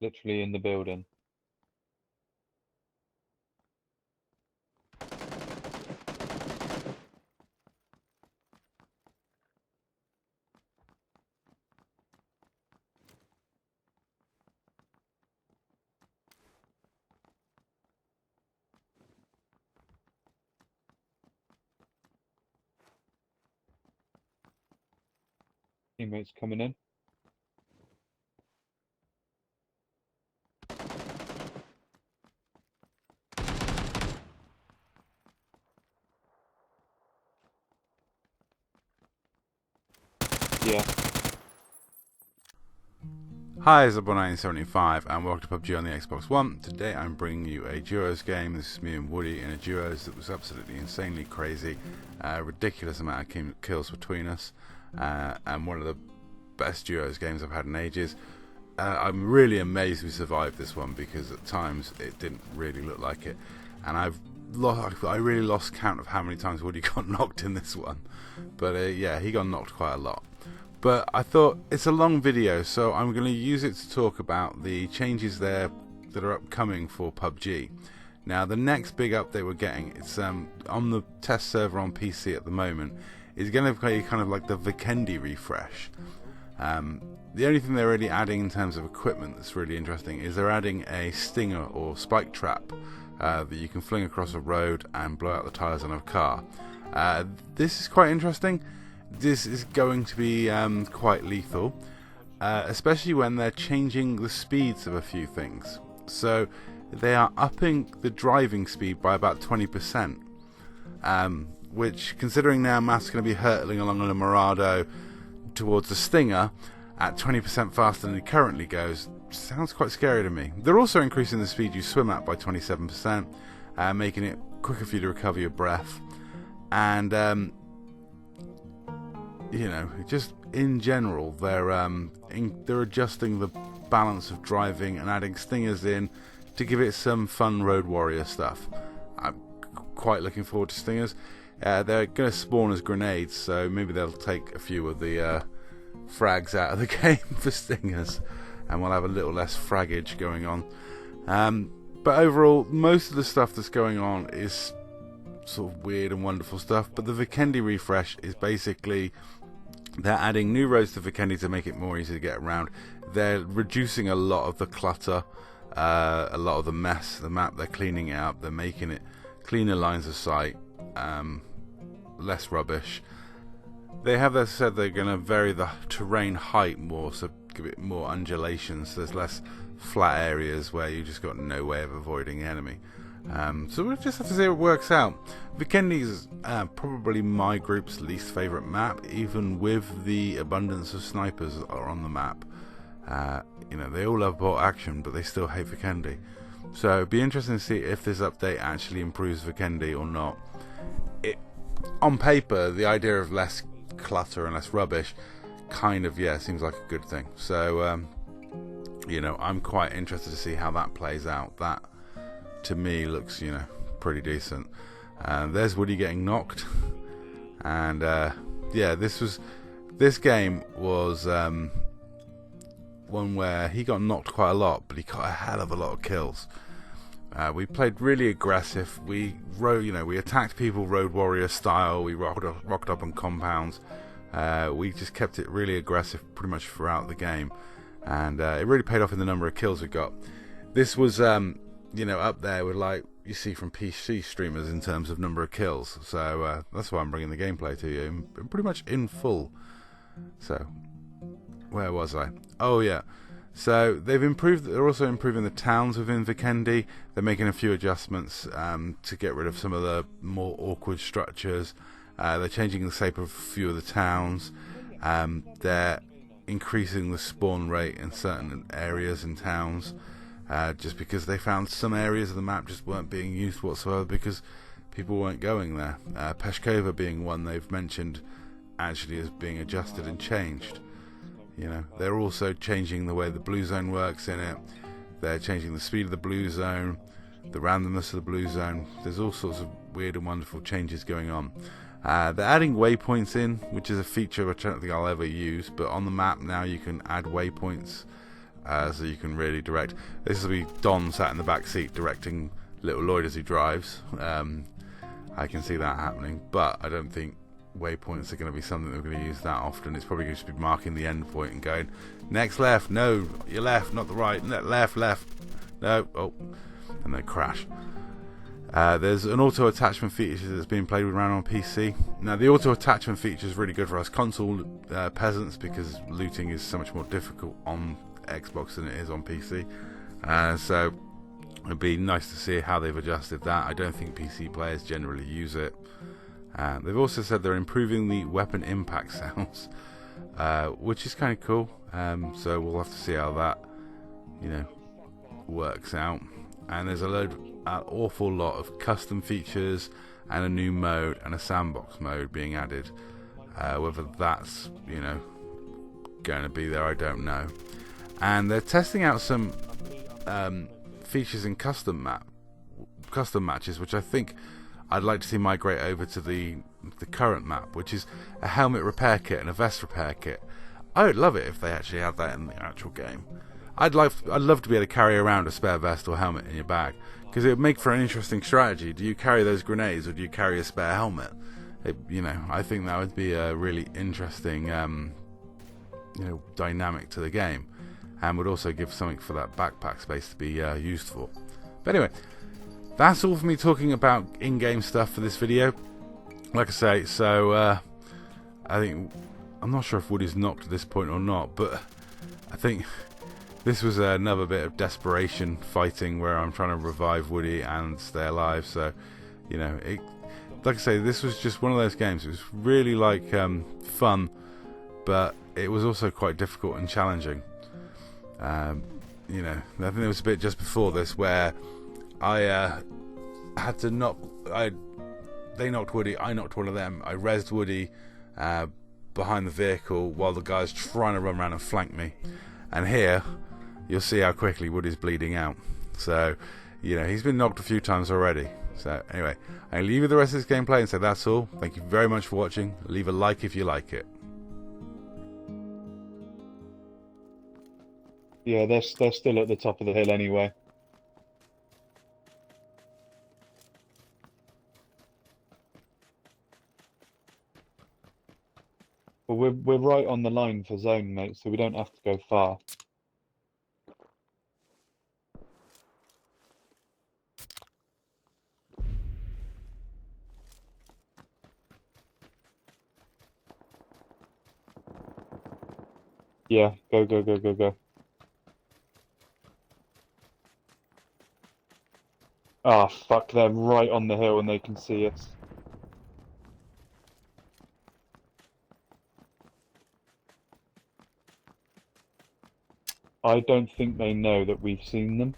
Literally in the building. Teammates coming in. Yeah. Hi, it's Zabo1975 and welcome to PUBG on the Xbox One. Today I'm bringing you a duos game. This is me and Woody in a duos that was absolutely insanely crazy. Ridiculous amount of kills between us, and one of the best duos games I've had in ages. I'm really amazed we survived this one because at times it didn't really look like it, and I really lost count of how many times Woody got knocked in this one. But yeah, he got knocked quite a lot. But I thought it's a long video, so I'm going to use it to talk about the changes there that are upcoming for PUBG. Now, the next big update we're getting, it's on the test server on PC at the moment, is going to be kind of like the Vikendi refresh. The only thing they're really adding in terms of equipment that's really interesting is they're adding a stinger or spike trap that you can fling across a road and blow out the tyres on a car. This is quite interesting. This is going to be quite lethal, especially when they're changing the speeds of a few things. So they are upping the driving speed by about 20%, which, considering now Matt's going to be hurtling along on a Murado towards the Stinger at 20% faster than he currently goes, sounds quite scary to me. They're also increasing the speed you swim at by 27%, making it quicker for you to recover your breath. And you know, just in general, they're adjusting the balance of driving and adding stingers in to give it some fun Road Warrior stuff. I'm quite looking forward to stingers. They're going to spawn as grenades, so maybe they'll take a few of the frags out of the game for stingers, and we'll have a little less fraggage going on. But overall, most of the stuff that's going on is sort of weird and wonderful stuff. But the Vikendi refresh is basically they're adding new roads to Vikendi to make it more easy to get around. They're reducing a lot of the clutter, a lot of the mess, the map. They're cleaning it up. They're making it cleaner lines of sight, less rubbish. They have said they're going to vary the terrain height more, so give it more undulations. So there's less flat areas where you just got no way of avoiding the enemy. So we'll just have to see how it works out. Vikendi is probably my group's least favourite map, even with the abundance of snipers that are on the map. You know, they all love bot action, but they still hate Vikendi. So it'd be interesting to see if this update actually improves Vikendi or not. On paper, the idea of less clutter and less rubbish kind of, yeah, seems like a good thing. So, you know, I'm quite interested to see how that plays out. That, to me, looks, you know, pretty decent. There's Woody getting knocked, and yeah, this game was one where he got knocked quite a lot, but he got a hell of a lot of kills. We played really aggressive. We attacked people Road Warrior style. We rocked up on compounds. We just kept it really aggressive pretty much throughout the game, and it really paid off in the number of kills we got. This was you know, up there with like you see from PC streamers in terms of number of kills. So that's why I'm bringing the gameplay to you, pretty much in full. So where was I? Oh yeah. So they're also improving the towns within Vikendi. They're making a few adjustments to get rid of some of the more awkward structures. They're changing the shape of a few of the towns. They're increasing the spawn rate in certain areas and towns. Just because they found some areas of the map just weren't being used whatsoever because people weren't going there. Peshkova being one they've mentioned actually is being adjusted and changed. You know, they're also changing the way the blue zone works in it. They're changing the speed of the blue zone, the randomness of the blue zone. There's all sorts of weird and wonderful changes going on. They're adding waypoints in, which is a feature which I don't think I'll ever use, but on the map now you can add waypoints, so you can really direct. This will be Don sat in the back seat directing little Lloyd as he drives. I can see that happening, but I don't think waypoints are going to be something that we're going to use that often. It's probably going to be marking the end point and going, next left, no, your left, not the right, left, no, oh, and they crash. There's an auto attachment feature that's being played around on PC. Now the auto attachment feature is really good for us console peasants, because looting is so much more difficult on Xbox than it is on PC. So it'd be nice to see how they've adjusted that. I don't think PC players generally use it. They've also said they're improving the weapon impact sounds, which is kind of cool. So we'll have to see how that, works out. And there's an awful lot of custom features and a new mode and a sandbox mode being added. Whether that's going to be there, I don't know. And they're testing out some features in custom matches, which I think I'd like to see migrate over to the current map, which is a helmet repair kit and a vest repair kit. I would love it if they actually had that in the actual game. I'd love to be able to carry around a spare vest or helmet in your bag, because it would make for an interesting strategy. Do you carry those grenades or do you carry a spare helmet? I think that would be a really interesting dynamic to the game, and would also give something for that backpack space to be used for. But anyway, that's all for me talking about in-game stuff for this video. Like I say, so I'm not sure if Woody's knocked at this point or not, but I think this was another bit of desperation fighting where I'm trying to revive Woody and stay alive. So, like I say, this was just one of those games. It was really fun, but it was also quite difficult and challenging. I think there was a bit just before this where I had to knock. They knocked Woody. I knocked one of them. I rezzed Woody behind the vehicle while the guy's trying to run around and flank me. And here, you'll see how quickly Woody's bleeding out. So, he's been knocked a few times already. So, anyway, I'll leave you the rest of this gameplay and say that's all. Thank you very much for watching. Leave a like if you like it. Yeah, they're still at the top of the hill anyway. Well, we're right on the line for zone, mate, so we don't have to go far. Yeah, go. Ah, fuck, they're right on the hill and they can see us. I don't think they know that we've seen them.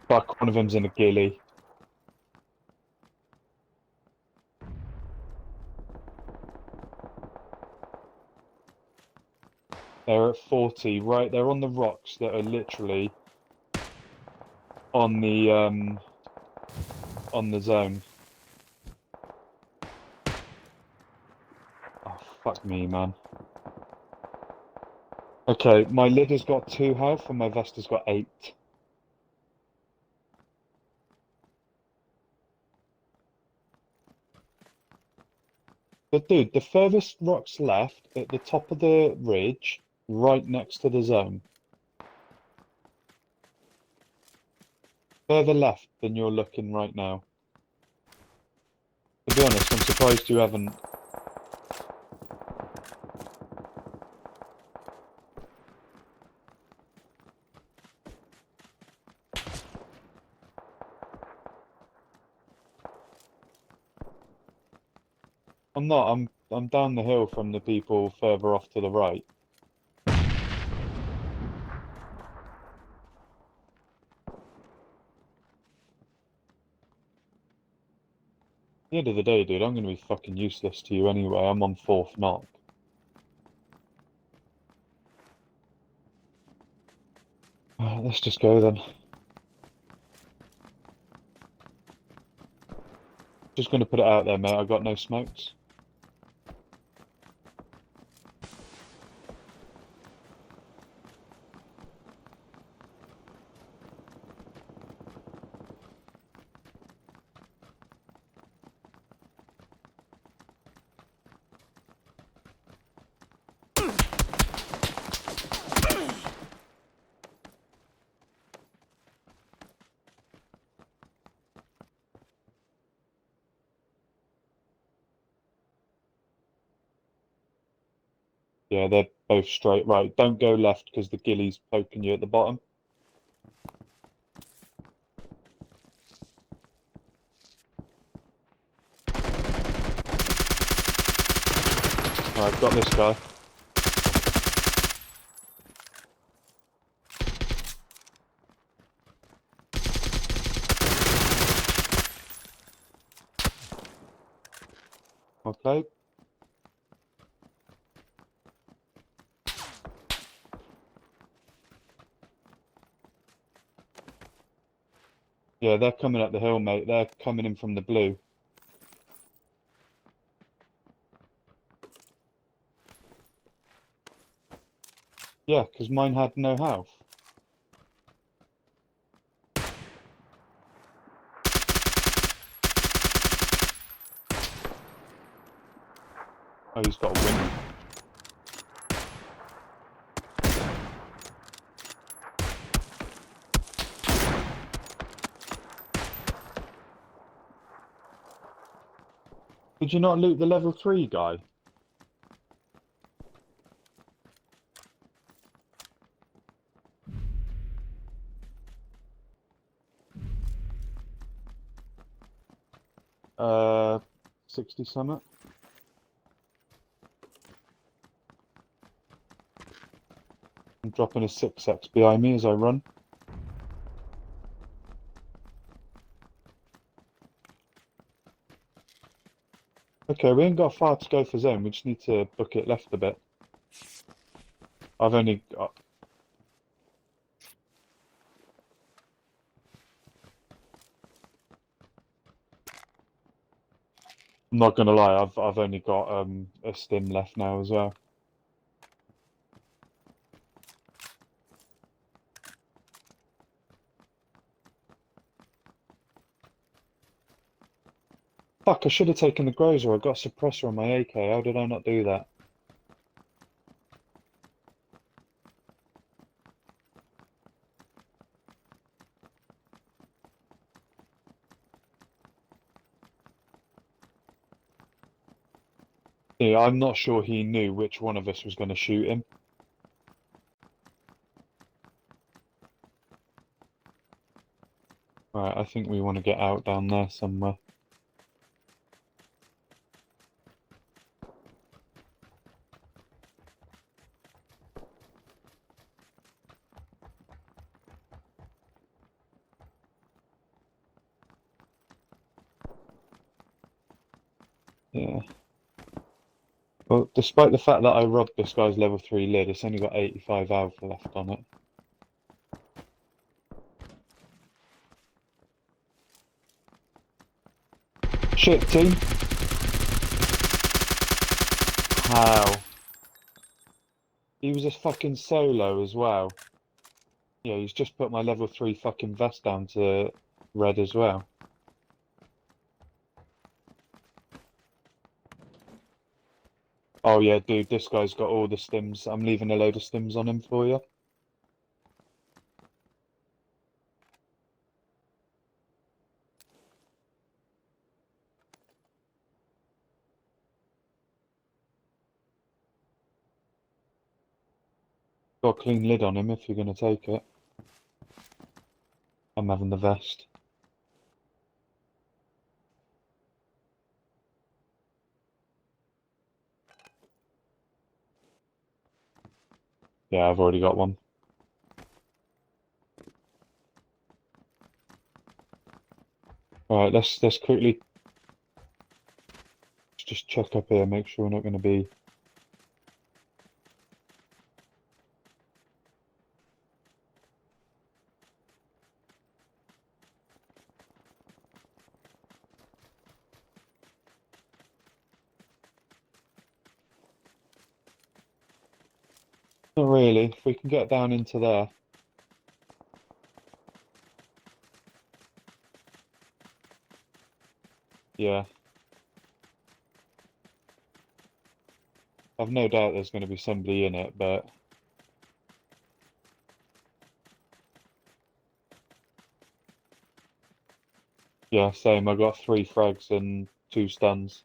Fuck, one of them's in a ghillie. They're at 40, right? They're on the rocks that are literally on the zone. Oh, fuck me, man. Okay, my lid has got 2 health and my vest has got 8. But dude, the furthest rock's left at the top of the ridge, right next to the zone. Further left than you're looking right now. To be honest, I'm surprised you haven't. I'm not, I'm down the hill from the people further off to the right. At the end of the day, dude, I'm gonna be fucking useless to you anyway. I'm on 4th knock. Let's just go then. Just going to put it out there, mate. I've got no smokes. Yeah, they're both straight. Right, don't go left because the ghillie's poking you at the bottom. Right, got this guy. Okay. Yeah, they're coming up the hill, mate. They're coming in from the blue. Yeah, because mine had no health. Oh, he's got a win. Did you not loot the level 3 guy? Uh, 60 summit. I'm dropping a 6x behind me as I run. Okay, we ain't got far to go for zone. We just need to book it left a bit. I've only got... I'm not gonna lie, I've only got a stim left now as well. Fuck, I should have taken the Grozer. I got a suppressor on my AK. How did I not do that? Yeah, I'm not sure he knew which one of us was going to shoot him. Right, I think we want to get out down there somewhere. Yeah. Well, despite the fact that I robbed this guy's level 3 lid, it's only got 85 alpha left on it. Shit, team! How? He was a fucking solo as well. Yeah, he's just put my level 3 fucking vest down to red as well. Oh yeah, dude, this guy's got all the stims. I'm leaving a load of stims on him for you. Got a clean lid on him if you're going to take it. I'm having the vest. Yeah, I've already got one. Alright, let's quickly just check up here, make sure we're not going to be... Not really. If we can get down into there. Yeah. I've no doubt there's going to be somebody in it, but yeah, same. I got 3 frags and 2 stuns.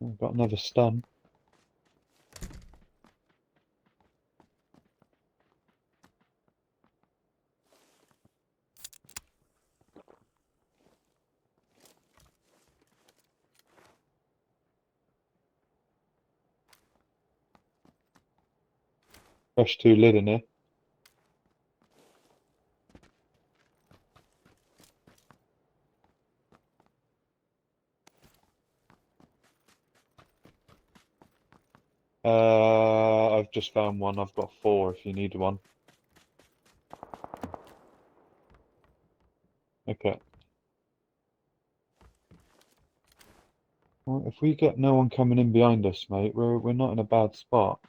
I've got another stun. Fresh 2 lid in here. I've just found one. I've got 4 if you need one. Okay. Well, if we get no one coming in behind us, mate, we're not in a bad spot.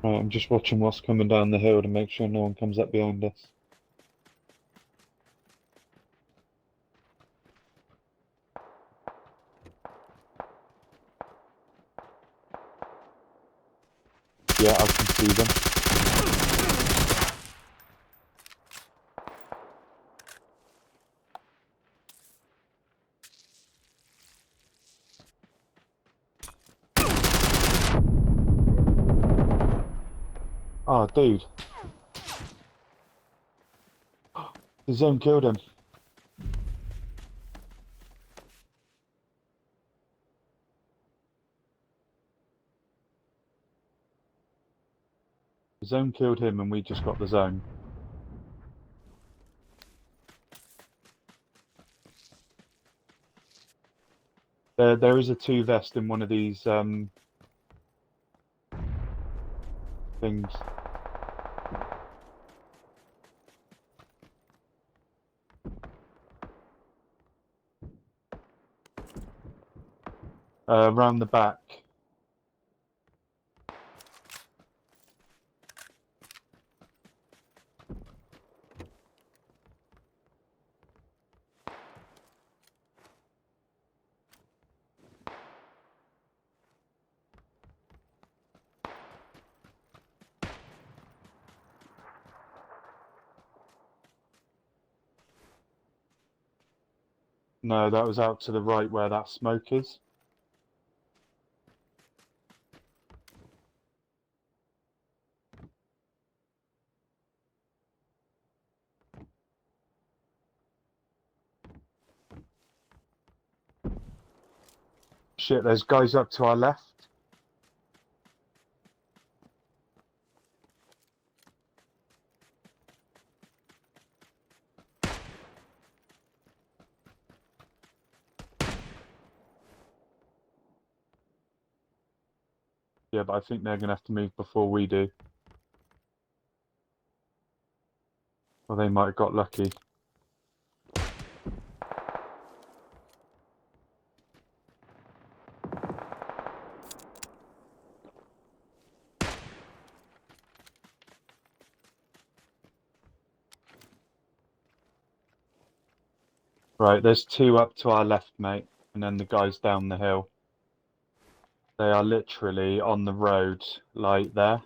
Right, I'm just watching what's coming down the hill to make sure no one comes up behind us. Yeah, I can see them. Oh, dude. The zone killed him. The zone killed him and we just got the zone. There is a 2 vest in one of these things. Around the back. No, that was out to the right where that smoke is. Shit, there's guys up to our left. Yeah, but I think they're going to have to move before we do. Or they might have got lucky. Right, there's 2 up to our left, mate. And then the guys down the hill. They are literally on the road, like there.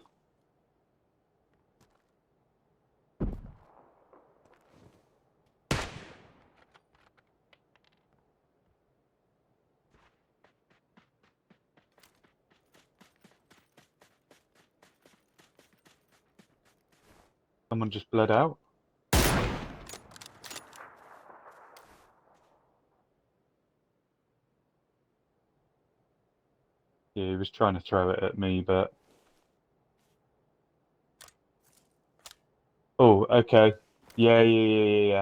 Someone just bled out. Yeah, he was trying to throw it at me, but... Oh, okay. Yeah.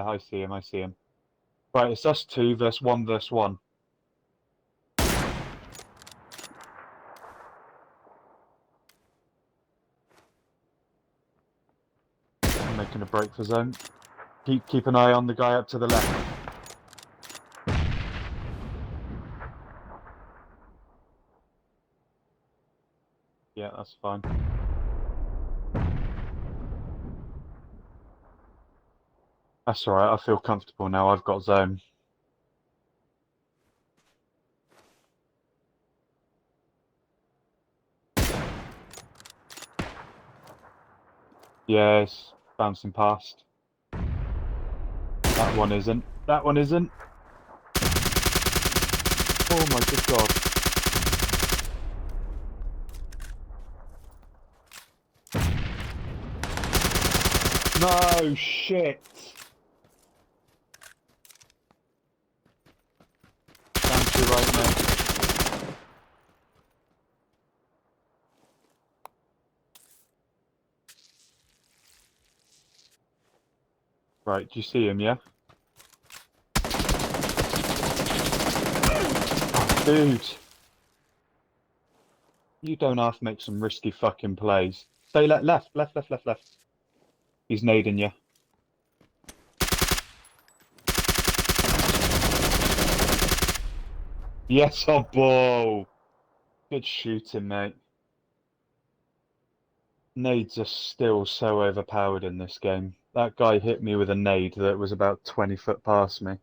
I see him. Right, it's us two versus one. I'm making a break for zone. Keep an eye on the guy up to the left. Yeah, that's fine. That's alright, I feel comfortable now. I've got zone. Yes, bouncing past. That one isn't. That one isn't. Oh my good God. No shit. Down to your right now. Right, do you see him, yeah? Oh, dude. You don't have to make some risky fucking plays. Stay left. He's nading you. Yes, oh ball. Good shooting, mate. Nades are still so overpowered in this game. That guy hit me with a nade that was about 20 foot past me.